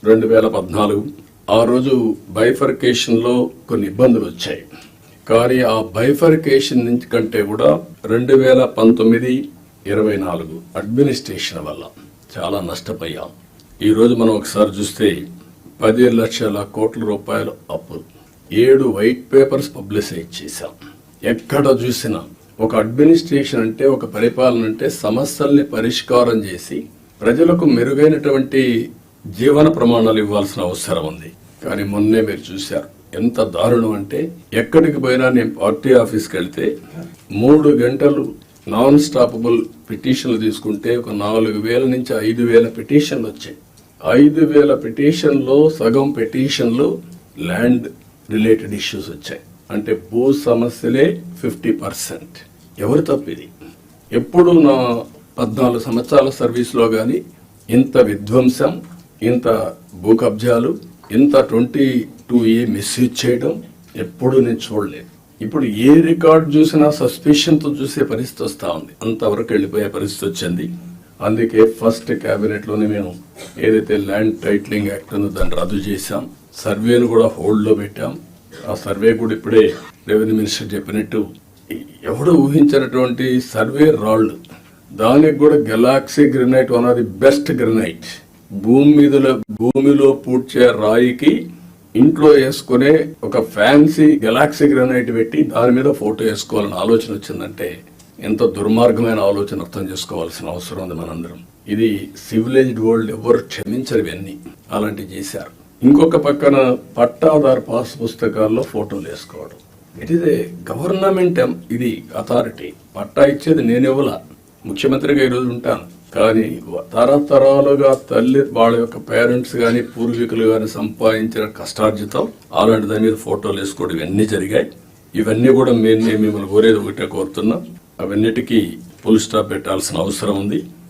2014 ఆ రోజు బైఫర్కేషన్ లో కొన్ని ఇబ్బందులు వచ్చాయి. కానీ ఆ బైఫర్కేషన్ నుంచి కంటే కూడా 2019-24 అడ్మినిస్ట్రేషన్ వల్ల చాలా నష్టపోయాం. ఈ రోజు మనం ఒకసారి చూస్తే 10 లక్షల కోట్ల రూపాయలు అప్పు, 7 వైట్ పేపర్స్ పబ్లిసైజ్ చేశాం. ఎక్కడ చూసినా ఒక అడ్మినిస్ట్రేషన్ అంటే, ఒక పరిపాలన అంటే సమస్యల్ని పరిష్కారం చేసి ప్రజలకు మెరుగైనటువంటి జీవన ప్రమాణాలు ఇవ్వాల్సిన అవసరం ఉంది. కానీ మొన్నే మీరు చూశారు ఎంత దారుణం అంటే, ఎక్కడికి పోయినా నేను పార్టీ ఆఫీస్కి వెళ్తే 3 గంటలు నాన్ స్టాపబుల్ పిటిషన్లు తీసుకుంటే ఒక 4,000 నుంచి 5,000 పిటిషన్లు వచ్చాయి. 5,000 పిటిషన్లో సగం పిటిషన్లు ల్యాండ్ రిలేటెడ్ ఇష్యూస్ వచ్చాయి. అంటే భూ సమస్యలే 50%. ఎవరు తప్పిది? ఎప్పుడు నా 14 సంవత్సరాల సర్వీస్లో కానీ ఇంత విధ్వంసం, ఇంత భూ కబ్జాలు, ఇంత 22A మిస్యూజ్ చేయడం ఎప్పుడు నేను చూడలేదు. ఇప్పుడు ఏ రికార్డు చూసినా సస్పిషన్తో చూసే పరిస్థితి వస్తూ ఉంది. అంతవరకు వెళ్ళిపోయే పరిస్థితి వచ్చింది. అందుకే ఫస్ట్ క్యాబినెట్ లోనే మేము ఏదైతే ల్యాండ్ టైటిలింగ్ యాక్ట్ ఉందో దాన్ని రద్దు చేశాం. సర్వేను కూడా హోల్డ్ లో పెట్టాం. ఆ సర్వే కూడా ఇప్పుడే రెవెన్యూ మినిస్టర్ చెప్పినట్టు ఎవడు ఊహించినటువంటి సర్వే రాళ్లు, దానికి కూడా Galaxy granite, one of the best granite, భూమిలో పూడ్చే రాయికి ఇంట్లో వేసుకునే ఒక ఫ్యాన్సీ గెలాక్సీ గ్రెనైట్ పెట్టి దాని మీద ఫోటో వేసుకోవాలని ఆలోచన వచ్చిందంటే ఎంత దుర్మార్గమైన ఆలోచన అర్థం చేసుకోవాల్సిన అవసరం ఉంది మనందరం. ఇది సివిలైజ్డ్ వరల్డ్ ఎవరు క్షమించరు ఇవన్నీ. అలాంటివి చేశారు. ఇంకొక పక్కన పట్టాదారు పాస్ పుస్తకాల్లో ఫోటోలు వేసుకోవడం. ఇట్ ఈస్ ఏ గవర్నమెంట్, ఇది అథారిటీ. పట్టా ఇచ్చేది నేనెవలా, ముఖ్యమంత్రిగా ఈరోజు ఉంటాను. కానీ తరతరాలుగా తల్లి వాళ్ళ యొక్క పేరెంట్స్ గాని పూర్వీకులు గాని సంపాదించిన కష్టార్జితం అలాంటి దాని మీద ఫోటోలు వేసుకోవడం ఇవన్నీ జరిగాయి. ఇవన్నీ కూడా మిమ్మల్ని కోరేది ఒకటే కోరుతున్నాం. అవన్నిటికీ ఫుల్ స్టాప్ పెట్టాల్సిన అవసరం ఉంది.